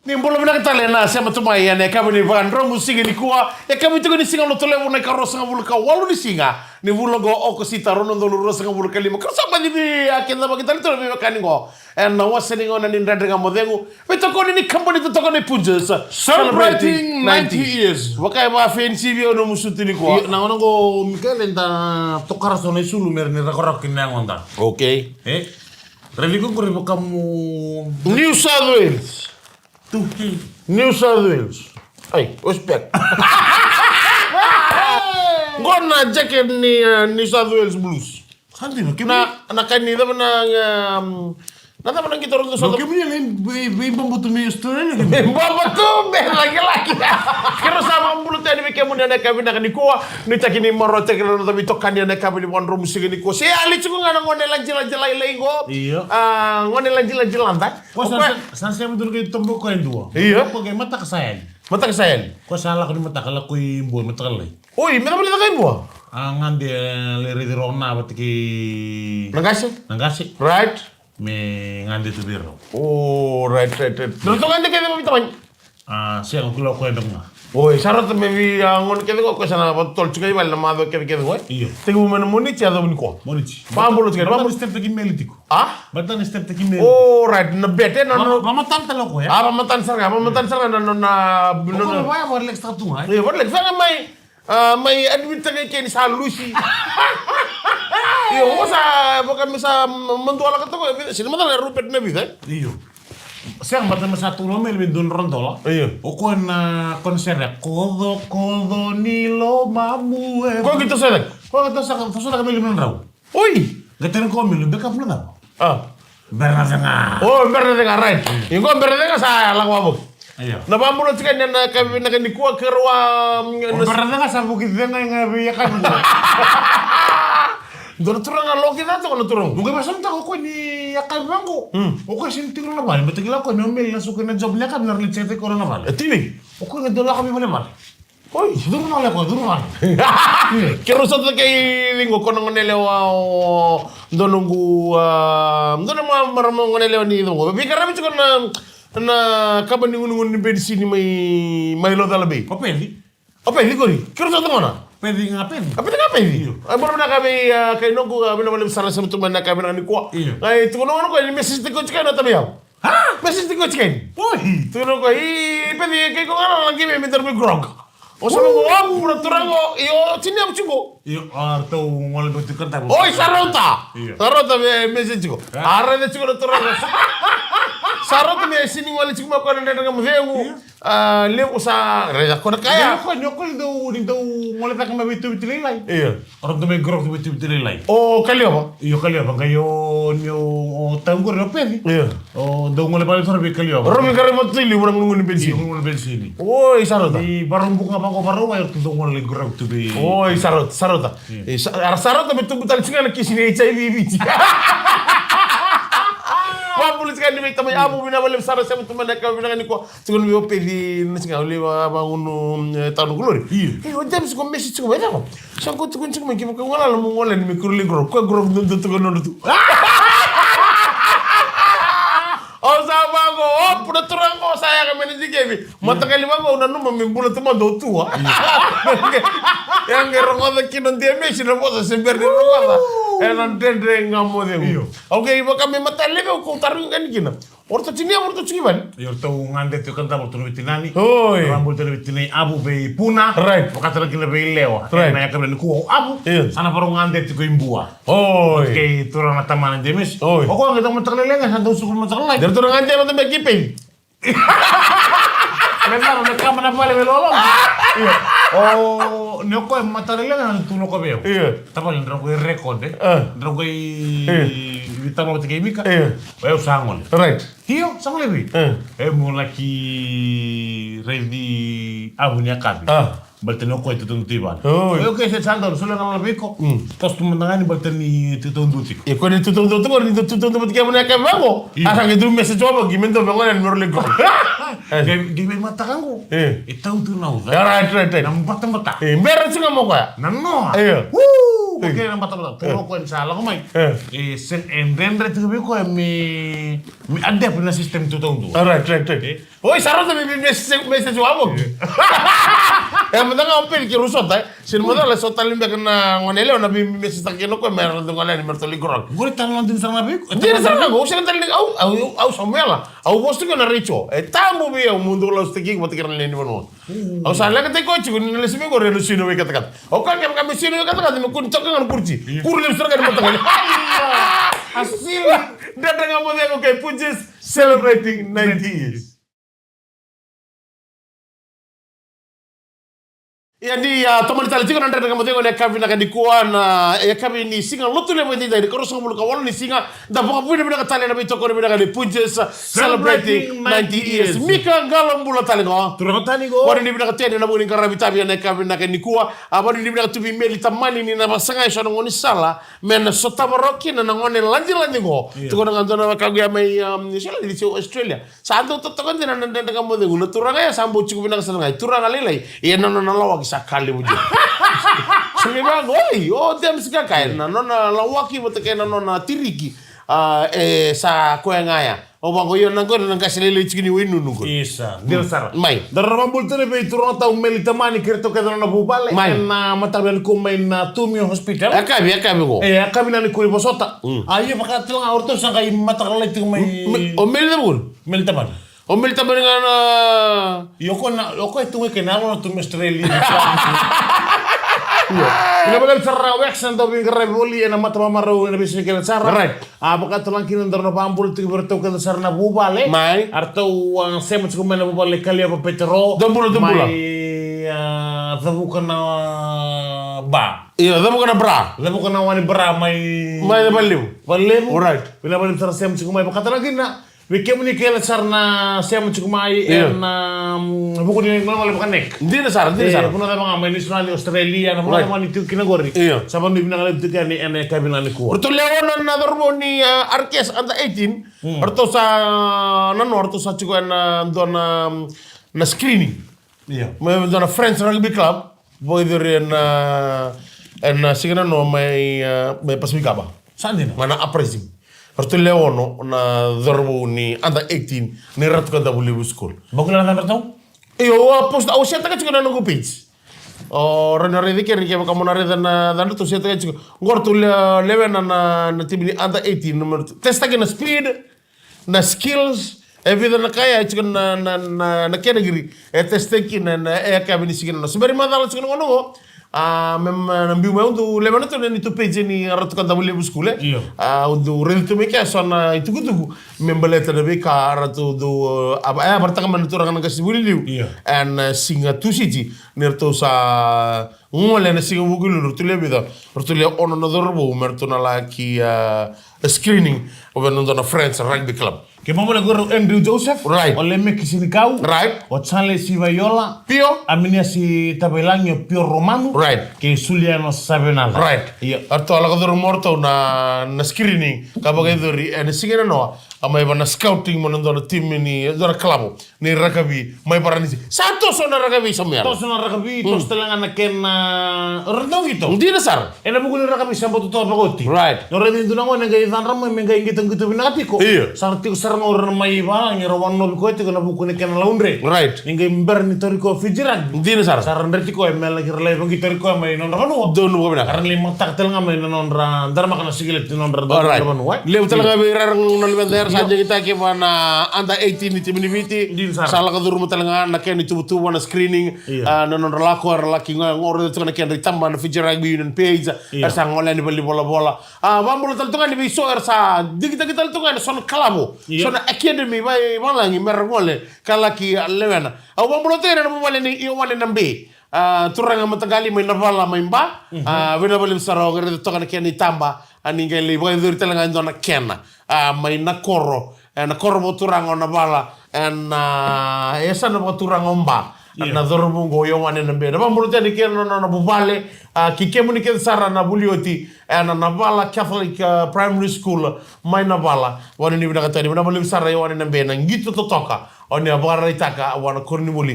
Nimbolo mina kitalena sema tumai ne kama ni vandro musinga ni kuwa e kama tuko ni singa no tole wona karosa ngabuluka walu ni singa ni vulo go oko sita rono ndolo rosa ngabuluka lima krosa ba dibi akenda ba kitali tole be kaningo en na waseni ngona ni ndandinga modengu betoko ni company to toko ni punjes celebrating 90 years wakai ba fancy bi ono musuti ni kuwa na ono go Miguel enda tokara sone sulu mer ni rakorok kinangonda okay reliko ko kamu New South Wales Tuki. New South Wales. Ay, respect. Ngona jacket ni New South Wales Blues. Santi no na kanina ba na tama nang gitarong sa Kami yang ibang buto mi Australia. Babato be lagi. Kero sama mulut ni mi kemu na kami na kaniko ni takini morote kero na tabi tokani na kami ni wandro musik ni ko. Si ali chuko nga ngone lanjila ilengo. Iya. Ngone lanjila landa. Ko san saya betul kay tombo ko endo. Iya. Ko kay mata kasayan. Mata kasayan. Ko sala ko ni mata kala ko imbo mata kalay. Oi, mena boleh takai buah. Ngande leri di rona batiki. Nangasi. Right. Me ngande tu biro. Oh, right. Dulu ngande kaya mo bitaman. Siya ko kulo ko endong na. Oi, sarot me vi ngon kaya ko sana tol chukay bal na mado kaya ko. Iyo. Tingu mo na muni tiya do ko. Monichi. Pambulo chukay. Pambulo step taki melitiko. Batan step taki melitiko. Oh, right. Na bete na no. Pamatan talo ko ya. Pamatan sarga na Ko ba mo relax ta tu Iya, boleh sana may admit tagay kaya ni sa Lucy. Iyo, sa bukan bisa mentuala kata ko. Sino man na Rupert na bida? Iyo. Siya batan masatu lo mel bindun rondola. Iyo. O na konser ya kodo nilo mamu. Ko gitu sa Ko kita sa kami liman raw. Oi. Gatan ko mil backup na daw. Bernadanga. Oh, Bernadanga, right. Yung ko Bernadanga sa lang wabog. Iya. Napamulot si kanya na kami nakanikuha kerwa. Bernadanga sa bukid na nga biyakan. Doon turang nga loki na ito, ano turang? Mungkin masam tak ako ni yakal bangko. Ako sinting na naman, batigla ko nomel na sukin na job niya kami narlit sa ko na naman. Tinig. Ako nga dola kami malaman. Oy, Duro na ako, duro na. Kero sa kay linggo ko nang nelewa doon doon mga maramong nelewa ni ito. Bikara mi ko na kaban ni ngungun ni bedsi ni may lo dalabi. O pwede? Apa ini kori? Kero sa ito na? Pwede nga pwede. Apa nga pwede? Ay, baru na kami kay nunggu kami naman sa sa tuman na kami nang nikuha. Ay, tukulungan ko ni message ko chicken na tabi yaw. Ha? Message ko chicken. Uy! Tulong ko, pwede kay ko nga lang kami mintar mi grog. O sabi ko, pura turang ko, iyo, siniam chugo. Iyo, to ngol betul kan tabu. Oy, sarota! Sarota may message ko. Ara na chugo na turang ko. Sarota may sining wali chugo mo ko na nga mo lew sa reda ko na kaya. Ko nyokol daw ngol tak mabitu bitu lay. Iya. Orang tu may grog bitu bitu lay. Oh, kaliyo ba? Iyo kaliyo ba kayo nyo tanggur na pwede. Iya. O daw ngol pa sa kaliyo. Rami kare mo tili urang ngungun bensin. Ngol bensini. Oy, sarota. Di barang buka ko baru ayo tu ngol grog tu be. Oy, sarota. Sarota betul betul singa na kisini HIV. Wapulis kan ni tamay amo binawalim sara sa tuman na kami nang ko siguro mi opedi na singa uli bangun tanu glori. Eh, o James ko message ko ba ko. Sa ko tukun ko mi ko wala mo wala ni mi kurli gro. Ko gro dun to no tu. O sa bago, pura turang ko saya kami ni Gaby. Mata kali bago na no mamimbulat mo do tu. Yang gerong ada kinon dia message na po sa sember ni Rwanda. Dendre ngamo de. Okay, iba kami matali ko tarung kan gina. Orto chini ban. Yo to ngande tu kan tabu tu bitinani. Oi. Rambul tu bitini abu be puna. Right. Pakatala kila be lewa. Right. Na yakablen ku abu. Sana parang ngande tu ko imbua. Oi. Kay turang na taman demis. Oi. O ko ang kita mataklelenga sa daw sukul mataklay. Der turang ante mata megiping. Memang na kama na pala melolong. Iya. Oh, ne ko mataklelenga na tuno ko beo. Iya. Tapos ndro ko record ndro ko vitamo te kimika. Bayo sangol. Right. Hiyo, sangol bi. Mo laki ready abu nya kabi. Balteno ko ito tong tiban. Oyo kay sa sandal sula na labiko. Tapos tumandangani balteni tutong dutik. E ko ni tutong ko ni tutong dutik mo na kabango. Asa ngi dum message mo gimento bango na numero lego. Gimi mata kango. Itaw tu na uda. Right. Nang bata. Meron singa mo ko. Nanno. Iya. Woo! porque na mata toro ko sala ko mai. Sen rendre tu ko mi adep na system tu tondu. Right. Oi, sarà da mi mese juamo. Ya mendanga ompel ki rusot ay. Sin mo dala sota limbe kana ngonele na bi mese takino ko mer do ngale mer to ligro. Gure talan din sarna be. Din sarna go, sen tali au somela. Au posto ko na richo. E tambo bi o mundo lo steki ko tikran leni bono. Au sala ka te ko chi ni lesmi go relo sino we katakat. O ka kam sino we katakat mi kun tok ngan kurci. Kurle sura ka mo takani. Asil datang mo ko kay Punches celebrating 90 years. Jadi teman tali tiga nanti dengan motor oleh kami nak dikuan kami ni singa lotu le mesti dari kalau semua kawan ni singa dah bukan punya benda tali nabi toko benda kali Punches celebrating 90 years. Mika galam bula tali go. Turun tani go. Wadi ni benda tadi na bukan karabi tabi na kami nak dikuan. Abadi ni benda tubi meli tamani ni na masanga iso na ngoni sala men sota baroki na ngoni lanji go. Tuko na ngandona kagya may sila di Australia. Santo totoo kan na dengan motor guna turang ya sambo cukup benda kesana turang alilai. Iya nana lawak sakali wujud. Semua goi, dem sikakai na nona lawaki boteke na nona tiriki sa koengaya. O bango yon nangko nang kasilele chikini winu nungko. Isa, dir sar. Mai. Darama bultene be turota umeli tamani kerto kedana na bubale na matabel ko may na Tumio Hospital. Akabi go. Akabi na ni ko ibosota. Ayo pakatlang orto sa kay matakala itu may umeli dabul. Meli taman. Umeli taman nga Yoko itu ke nalo na Tumio Australia. Ina bagal sarra waxan do bin garre boli ena mata mamaro ena bisi ke sarra. Right. Baka tulang kinan darno pambul tu berto ke sarna bubale. Mai. Arto sema cu mena bubale kali apa petro. Dombula. Mai zabukan ba. Iya, zabukan bra. Zabukan wani bra mai da baliu. Baliu. Right. Bila balim sarra sema cu mai baka tulang kina. Wikem ni kela sarna sema cu mai buku ni ngol bukan nek. Dina sar. Puno da mga may national Australia na puno naman itu kinagori. Saban ni binangal itu kan ene kabinan ni ko. Orto lewono na dorbo ni Arkes anda 18. Orto sa chiko na dona na screening. Iya. May dona Friends Rugby Club. Boy there en sigana no may pasmikaba. Saan din? Mana appraising. Orto lewono na dorbo ni anda 18 ni ratu ka W school. Bago lang number tau? Iyo post au siya taka chiko na nungu page. O rena redi ke rike kamu na reda na dando to siya taka chiko. Ngorto lewe na tibini anda 18 number. Testa ke na speed, na skills, vida na kaya chiko na category. Testa ke na kabini sigina no. Sibari madala chiko ngono. Nambiu me undu lewe na to ni to page ni ratu ka W school. Iyo. Undu redi to me ke sona itukutuku. Membaleta na be ka ratu do bartaka man to ranga kasibuli liu. Iyo. En singa tusiji nerto sa ngole na singa bugulu rutule bida rutule ono na dorbo merto na la ki screening ovendo na Friends Rugby Club. Ke mamo le goro Andrew Joseph. Right. O le meki sinikau. Right. O Chanle Sivayola. Pio. Aminia si Tabelanyo Pio Romano. Right. Ke Suliano Sabenal. Right. Iya. Arto ala kadoro morto na screening kabaga dori en singa no amai bana scouting monondo na team ni dora club ni rugby mai paranisi. Santo sona rugby samya. Tos na rakabi, tos talangan na ken rendong ito. Hindi na sar. Ena buku ni rakabi sampo tuto pagoti. Right. No redin tu nango nengay dan ramai mengay ngitang gitu binati ko. Iya. Sarti ko sarang orang mai ba ngi rawan no ko ito na buku ni ken laundry. Right. Nengay mber ni tori ko fijiran. Hindi na sar. Saran reti ko mel lagi relay bagi tori ko mai non ramanu. Dono ko bina. Karena lima tak telang mai non ra dar makana sigilet non ra ramanu wa. Lew talaga may rarang nalibender saja kita ke mana anda 18 ni timini viti salah ka durmo talaga na ken tubutu na screening non relako relaki ngoro to na ken ritamba na Fiji Rugby Union page sa ngolen ni bali bola bambulo taltunga ni biso sa digita taltunga son kalabo son academy bay walangi mer ngole kalaki lewena aw bambulo tere na wale ni iyo wale nambe turanga matagali may navala may ba wena bali saro ngere to na ken itamba ani ngeli boy dur talaga ndona ken may nakoro mo turang na bala esa na mo turang omba na dorbo go yo wane na be na bambulo tani ken na bubale kikemu ni ken sara na bulioti na Navala Catholic Primary School mai Navala wani ni bina katani bina bali besar wani na bena ngito totoka oni abara itaka wana korni muli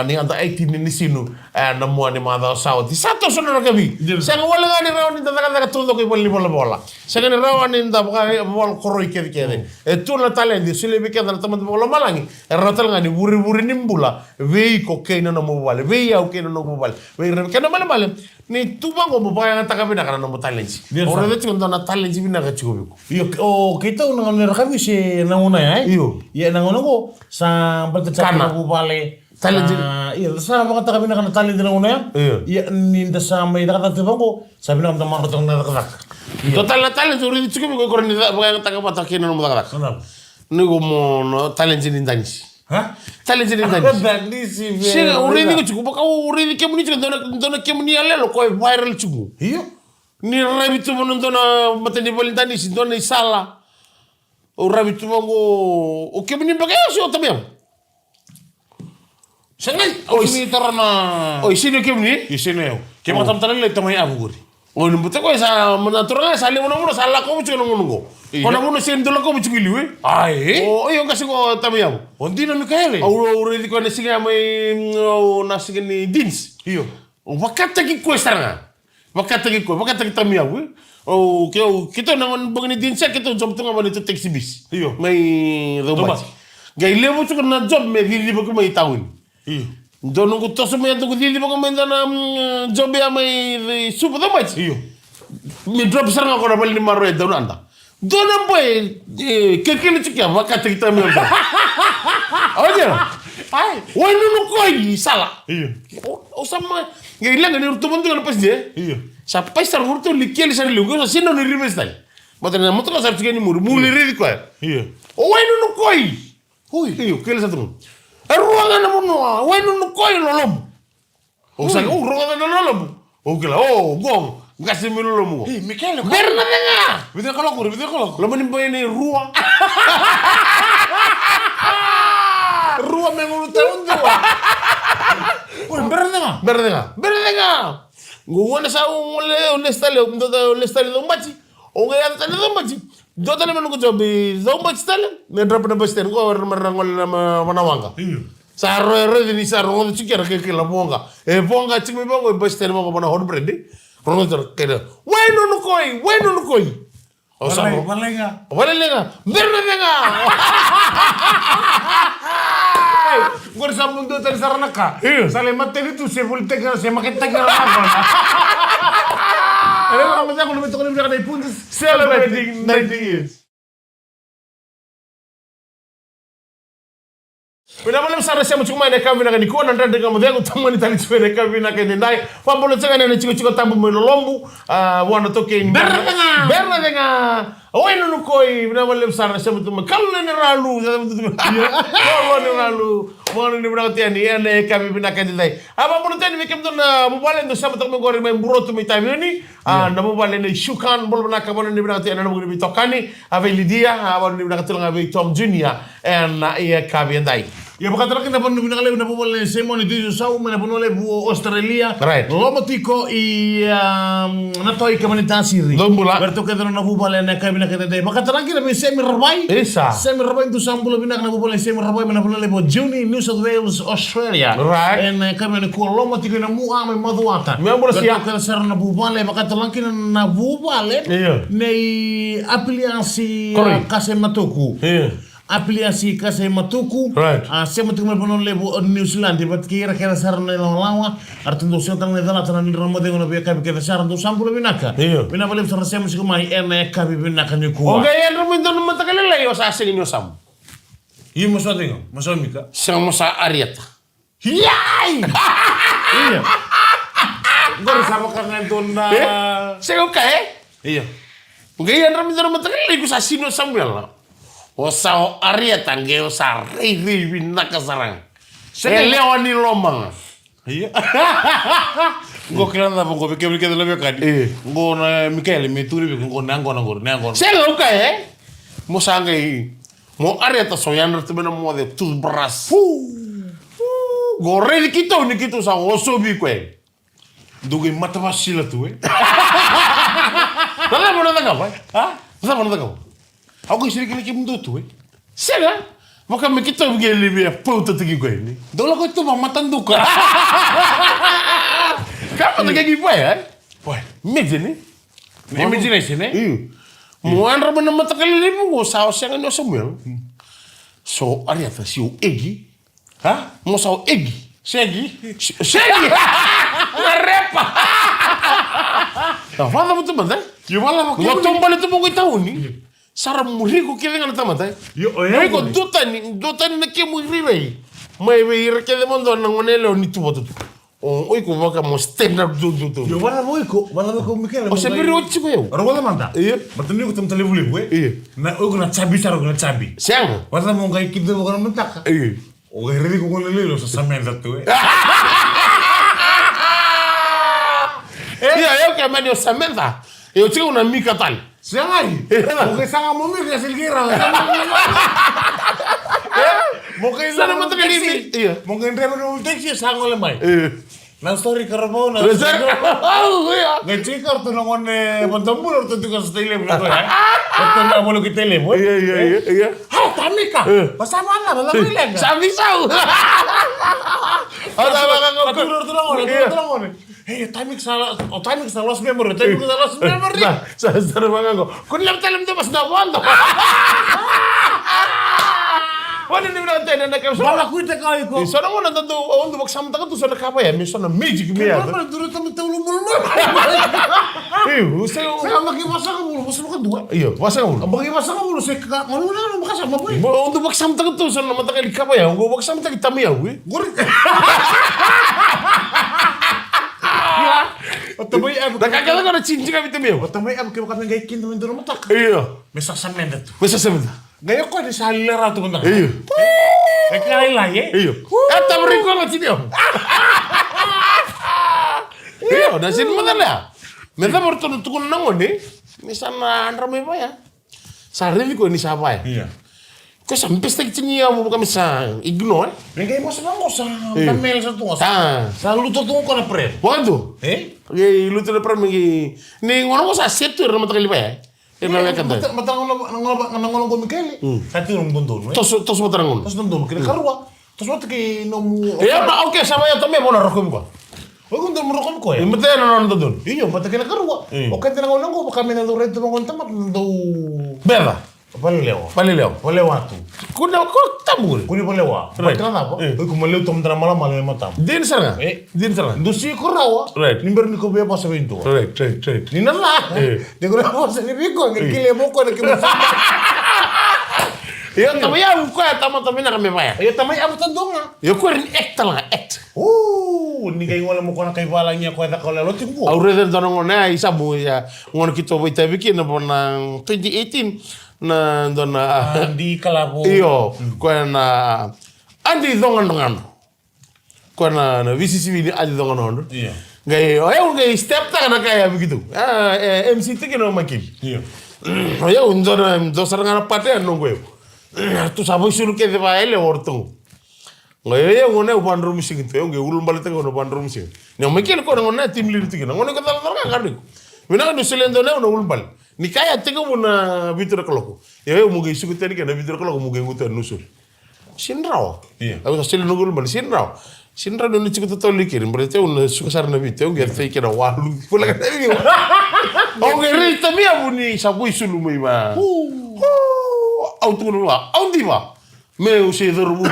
ni anda 18 ni sinu na mo ni mada saudi sato sono na kabi sanga wala ngani rawani tanda tundo ko boli bola sanga ni rawani nda bol koroi kede e tuna talenti sile bi keda tamad bola malangi ratal ngani buri nimbula vei ko keino no mo wale vei au keino no mo wale vei kana male ni tuba go mo baya ngata kabina kana no talenti ora de tunda na talenti bina ka chiko yo o kita una ngani rakabi se na una ya ya na ngona go sa kana go vale talenti iya sa makata kabina kana talenti na una ya ni nda sa mai da kata tubango sabina am tamar tong na kata total na talenti uri chiko go korni baya ngata ka pata keino no mo kata ni go mo no talenti ni dansi talenti ni dansi sega uri ni chiko baka uri ni kemuni chiko dona kemuni alelo ko viral chiko iyo ni rabitu mo dona matani bolintani si dona isala o rabitu mo o kemuni baka yo tabiam sengai o ini tarana o isini kemuni isini yo kema tam talan le tamai abu guri o ni buta ko sa natural sale mo sala ko chiko ngo ona mo sen dola ko chiko liwe ai o yo kasi ko tabiam ondina Mikaele o uri ko na singa mai na singa ni dins iyo o wakata ki ko saranga wakata ki tamiam o ke o kito na bangni dinsa kito job tunga mani to taxi bis iyo may robot gay lewo chuko na job me dili ba ko may tawin iyo dono ko to me to dili ba ko may na job ya may super do match iyo mi drop saranga ko na bal ni maro dono anda dono boy kelkele chukia wakata ki tamiam oje ai woi no koi sala iyo o sama gay lenga ni urto bondo na pasde iyo sa paisar urto likeli sar lugo so sino ni ribestal matana moto sa tigeni muli ridi ko iyo o wayno no koy huy iyo kele sa tum ruanga na mo wayno no koy lolom o sa o ruanga na lolom o kela o gong ngasi mi lolom Mikaele berna nga video kalau lo mani boyne rua rua mengulu taundo Uy, berna nga ngwana sa ole stale do mbachi o nga yan tale do mbachi do tale men ko jobi do mbachi tale ne drop na baster ko war marangol na manawanga sa ro ni sa ro do chikera ke la bonga e bonga chimi bongo baster mo bana hot bread ro do kede wayno no koy o sa Valenga berna nga gor sa mundo tar saranaka sale materi tu se volte que se makita que la ale ko sa ko meto ko ni dai puntos celebrating 90 years Pina malam sara sema chuma ne kambi na kaniko na ndande kama dego tamani tali chwe kambi na kende ndai pambolo tsanga ne chiko tambu melo lombu wana toke ni berna denga oino no koi pina malam sara sema tuma kalle ne ralu ne ralu wana ni bna tiani ene kambi bina kende ndai aba bolo tani mekem don mobile ndo sama tokme ngori me buroto mi tamini na mobile ne shukan bolo na kabona ni bna tiani na mugni bitokani ave lidia aba ni bna katulanga ave Tom Junior na ia kambi ndai ya bakatara kina panu binakale na pumole semoni dijo sau mena punole bu Australia lomotiko i na toi kamanita siri Lombula berto kedro na bubale na kabina kede bakatara kina be semi rabai semi rabai tu sambulo binak na bubale semi rabai mena punole bo Juni New South Wales Australia en kabina ko lomotiko na muame maduata berto kedro sar na bubale bakatara kina na bubale nei apiliasi kase matoku apiliasi kase matuku sema tu mepono lebo New Zealand bat kira sarna no lawa artundo sentang ne dala tanan ramo de no be kabi ke sarna do sampulo binaka bina balem sarna sema siku mai ene kabi binaka ni ko oga ya no mendo no matakale la yo sa seni no sam yimo so dingo maso mika sama sa arieta yai iya gor sama kangen tunda sego kae iya oga ya no mendo no matakale ko sa sino samuel o sao arieta ngeo sa rei binaka sarang lewa ni lomang iya ngo kiranda bongo be kebri kedelo be kadi ngo na Mikaele me turi be ngo nango sego kae mo sangai mo arieta so yander tebena mo de toothbrush gore ni kito sa oso bi kwe dugi matawasila tu Nada mo nada kawa. Nada mo nada kawa. Ako isiri kini kim dutu. Sega. Maka me kita bigeli be pauta tigi ko ni. Dola ko tu matanduka. Kamu tak gigi pa ya? Wah, imagine. Imagination eh? Muandra mana mata kali limu go sao siang no Samuel. So ari ata si o egi. Mo sao egi. Segi. Repa. Tá fala muito bem, Yo wala mo Ngo tombale tu mo tauni. Sara muri ko kile ngana tamata. Yo Ai ko dotani na ke muri rei. Mai be ir ke de mondo na ngonele ni tu botu. Oi ko vaka mo stand up do. Yo wala mo Michele. O se biri o chico eu. Ora wala manda. Iya. Batani ko tamtale buli ko. Na o ko na chabi saro ko na chabi. Siang. Wala mo ngai kido ko na mentaka. Iya. O ga redi ko ko lelo sa samenda tu Iya, eu que me dio samenta. Eu tinha uma mica tal. Siangai. O ga sanga mo mi ka silgira. Mo kay Sana mo tagali. Iya. Mo kay driver no taxi sango le mai. Na story karabo na. Oh, iya. Ngai kartu na ngone pantambul orto tu ka sa tele mo ko ya. Orto na mo lo ki tele mo. Iya. Ha, tamika. Basta mana la bilang. Sabi sao. Ada ba ka tulor. Hey, timing sa lost memory. Timing sa lost memory. Sa mga ko. Kung lang talam do mas na wanda. Wala ni na tayo na nakam. Bala ko ite kay ko. So na mo na tando on do baksamta ka to sa nakapa ya. Miso na magic mi ya. Bala duro ta tulong mo. Usa yo. Sa makibasa ka mo, basta ka duwa. Iyo, wasa ko. Ang makibasa ka mo, sa ka ano na makasama mo. Mo on do baksamta ka to sa namataka likapa ya. Go baksamta kita mi ya. Guri. Otamay ab. Nakakala ka na chinchi kami to mi ya. Otamay ab kay kami gay kin naman duro matak. Iyo. Mesa samenda to. Mesa samenda. Ngayon ko di sa halera to na. Iyo. Ay kaya lai Iyo. Eta brinco na tinyo. Iyo, na sin mo dala. Meta morto no tukun nangone. Misana androme ba ya. Sa revi ko ni sa ba ya. Iya. Ko sa mpesta kitini ya mo kami sa ignore. Ngayon mo sa mga sa tamel sa tungo. Sa luto tungo ko na pre. Quando? Ye luto na pra mi ni ngono ko sa seto na matakali ba ya. Ina ya kanta. Matangolong ko Michele. Kati rum dondon. Tos matarangon. Tos dondon kini karwa. Tos wat ki no mu. Ya na okay sa ya tambe mo na rokom ko. Wag kung mo rokom ko eh. Imete na non dondon. Iyo, mata kina karwa. O kati na ko kami na do reto mo konta mat do. Beba. Paleo. Atu. Kuna ko tamul. Kuni palewa. Right. Kana ba? Ko maleo tom dra mala mala matam. Din saranga. Din saranga. Dusi ko rawa. Right. Nimber ni ko be pa sa winto. Right. Ni nala. De ko na sa ni ko ngil kile mo ko na kimo. Yo tamaya ko tama na kami ba ya. Ayo tamay abo tandonga. Yo ko rin act lang act. Ni kay wala mo ko na kay wala niya ko ta ko lalo timbo. Aure den dono ngona isa mo ya ngono kito ba tabiki na bonang 2018 na dona Di kalabo. iyo ko na andi dongan ko na visi civil andi dongan Iya. Gay ngay step ta na kaya begitu. MC tiki no makil. Iya. Yo undona do saranga pate no go. Tu sabo sulu ke de baile orto. Ngay ngone bandro musik itu ngay ulum balete ko no bandro musik. Ne makil ko ngone tim lir tiki ngone ko dal dal kan ko. Mina no selendo ne no ulum bal. Ni kaya tega muna vitor koloko. Ya mo gay sugutani kana vitor koloko mo gay ngutan nusul. Sinraw. Iya. Aku hasil nugul bal sinraw. Sinraw no ni chikuto tolli kirim berarti un sukasar na video ngi fay kena walu. Pula kana ni. O gay rita mi abuni sabu isulu mai ba. Autunwa, audiva. Me usi dorbu.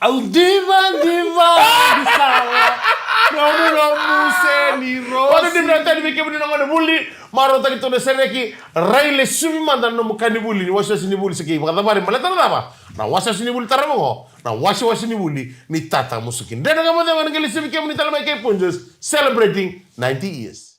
Audiva bisala. Nomu seni ro. Wala di berarti di bikin ni ngone buli. Maro tadi tu sereki raile sumi mandan no mukani buli ni wasa sini buli seki. Kata bare malata apa? Na wasa sini buli taramo. Na wasa sini buli ni tata musukin. Dan ngamo dengan ngali simi kemu ni talama ke punjus celebrating 90 years.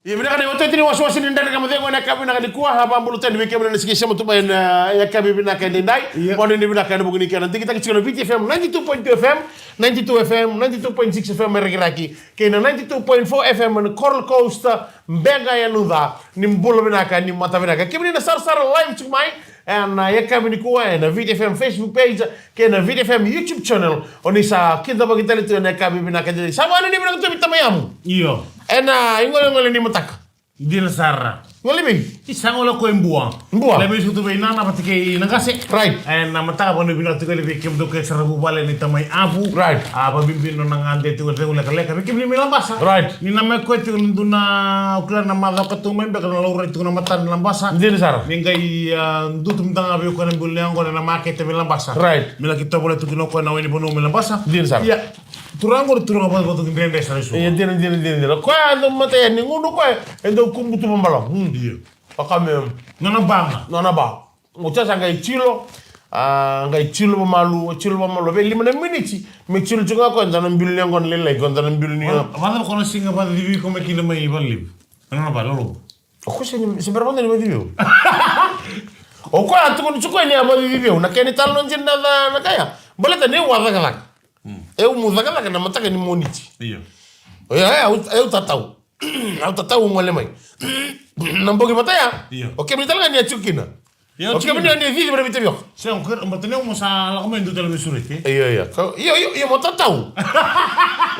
Ya benar kan waktu itu was-was ini dan kamu tengok nak kami nak dikuah apa bulu tadi bikin mana sikit sama tu main ya kami bina kan dendai. Mau ni bina kan begini kan nanti kita kecil lebih FM 92.2 FM 92 FM 92.6 FM mereka kena 92.4 FM mana Coral Coast Mbega ya nuda nimbul bina kan ni mata bina kan kami ni sar live cumai na ya kami ni kuwa na VTFM Facebook page ke na VTFM YouTube channel onisa kita bagi tali tu na kami binaka jadi sama ni binaka tu bitamayamu Iyo. Ingole ni mataka Dina sarra. ngole bi Isangola ko imbuang. Mbuang. Lebe sutu be nana patike nangase. Right. Na mataka bono binaka tu lebe kem do ke sarabu bale ni tamay abu. Right. Aba bimbino nangande tu le leka kem ni lambasa. Right. Ni nama ko tu nduna ukla na madha ka tu membe kana laura tu na matan lambasa. Dina sara Ningai dutum tanga be ko na buliango na market be lambasa. Right. Mila kita boleh tu kino ko na weni bono lambasa. Dina sara Ya. Turango ba tu ngende sara so. Dina ko ando mataya ni ngundu ko endo kumbutu mambalo Iyo. akame Nana banga. nona ba muchasa ngai chilo ngai chilo malu be lima na miniti me chilo chunga ko ndana mbilu ngon lele ko ndana mbilu ni Vada kono singa vada divi come kina mai valib. Nana ba lolo. ko se berbande ni video o ko atu ko chukwa ni aba video na keni talo njinda na kaya boleta ni wa daga eu mu daga na mataka ni moniti Iyo. eu tatau au tatau ngole mai nambogi mataya Iya. oke bitala ni achukina Iya, oke bitala ni video bre bitebio Se on ker mbatene mo sa la come ndu tele surete. iya yo mo tatau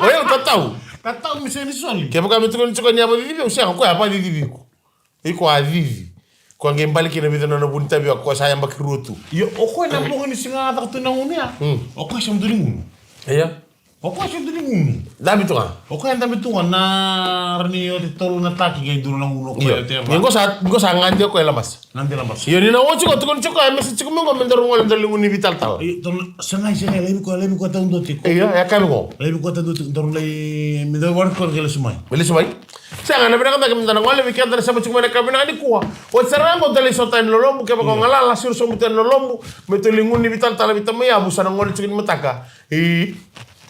eu tatau Tata mi se ni soli. ke baka mitiko ni chukoni aba video sia ko apa di video iko avivi ko ngembali kina video na bunta bio ko saya mbakirutu Yo oko na mo ni singa ta tu na unia. Oko se mduri ngun. iya Oko se mduri ngun. dabi to Oko enda bitu na rni yo di tolu na taki ga duru na uno ko iya te. ngo sa ngande ko elamas Nanti lambas. yo ni na wo chiko tukon chiko ay message ko ngo mendoro ngol ndali nguni vital tal Ton sengai lebi ko ta undo tiko. iya ya kami ko Lebi ko ta undo ndor le mi do war ko gele sumai. Beli sumai. Sanga na binaka kami tanang wale bikin dari sabu cuma nak kabina ni kuah. O serango dari sotain lolombu ke bako ngalala sir somutan lolombu metulingun ni vital tala bitama ya busana ngol cikin mataka.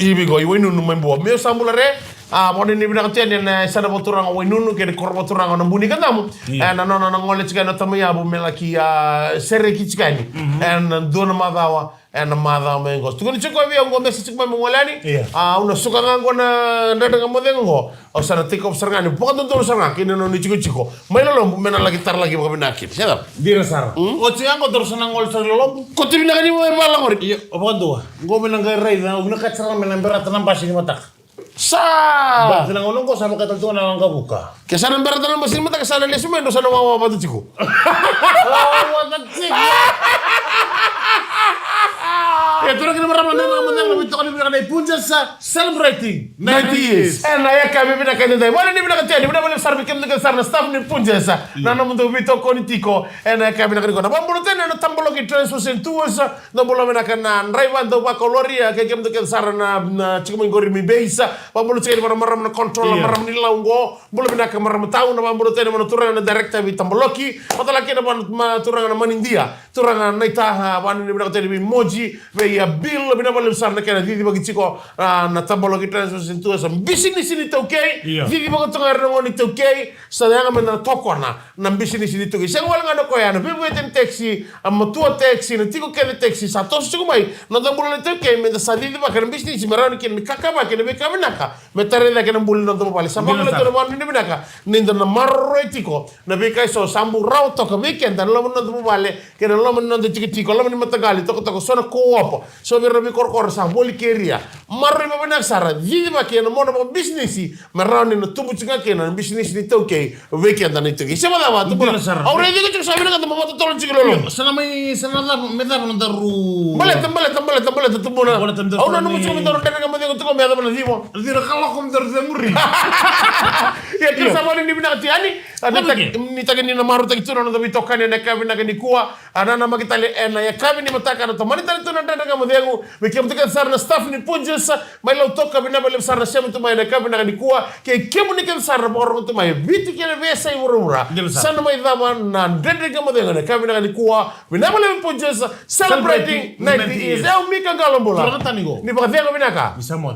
Bigo iwo nunu membuat. Meo sambulare poni ni binaka tian na sana boturang iwo nunu ke korbo turang na buni kandamu. Na ngol cikin natama ya bu melaki sere kicikani. Dona madawa. Madawa mengos. Tukuni ciko bi ngo mesi cikma mengolani. Una suka ngango na ndada ngamodengo. O sana tiko observani. Bukan tentu observani. Kini no ni ciko. Mai lolombu mena lagi tar lagi baka binakit. Siapa? Dira sara. O tiango terus na ngol sa lolombu. Kau tu binaka ni mo mala ngori. Iya, apa dua? Gue bilang ke Ray, udah kacau melang berat tanam pasti matak. Sa. Bah, tenang ngolong kok sama kata tuan orang buka. Kesana berat dalam mesin mata kesana dia semua sana mau apa tu ciko. Oh, cik. Ya, tu lagi nomor mana lebih tu kan bilang ada punca celebrating 90 years. Na ya kami binaka ni dai. Mana ni binaka tiani. Mana boleh sar bikin dengan sar na staff ni punja sa. Nana mundu bito konitiko. Na kami binaka ni kona. Bambulu tena na tambologi transfusion tuosa. Na bola binaka na Raiwan do bakoloria ke kem dengan sar na ciko mengori mi beisa. Bambulu cekali maram na control maram ni laungo. Bola binaka maram tahu na bambulu tena mana turang na director bi tambologi. Matala kena mana turang na manindia. Turang na naitaha mana ni binaka tena bi moji. Ya bill bina bale besar na kena didi bagi ciko na tambologi transfusion tuosa. Bisnis ini tauke. Didi bagi tengah ngoni tauke. Sadanga mena tokona na bisnis ini tauke. Saya wala ngano ko ya na bibu eten taxi amma tua taxi na tiko kene taxi sa tos ciko mai na tambolo tauke mena sadidi ba kena bisnis merani kena kakaba kena be kaminaka. Metare da kena bulu na tomo bale. Sama kena tomo mani ni binaka. Ninda na marro etiko na be kai so sambu rau toka weekend dan lamun na tomo bale kena lamun na tiko lamun ni matagali toko sona ko apa. So bi rabi kor sa boli keria marri ba benak sara vidi ba kena mono ba business marani na tubu cika kena business ni tauke weekend na tauke sema da wa tu bula aure digo cika sabina ka mo to tolon cika lolo sana da meda na daru bale tu bula auna no mucho mendo tena ka mo digo tu ko me da bala dibo dira kala kom daru zemuri ya tu sama ni bina tiani ni tagi ni na maru tagi tu na do bitokane na kabina ni kuwa ana na makitale na ya kabini mataka na to mani tali tu na tena ka mo digo Bikin tu kan sarna staff ni punjesa mai lau toka bina bale sarna sema tu mai na kabina ni kuwa ke kemu ni kan sarna borong tu mai biti kene vesa i urura sana mai dama na ndende kama denga na kabina ni kuwa bina bale punjesa celebrating 90 years eu mika galombola Turang tani go. ni baka denga bina ka Bisa mo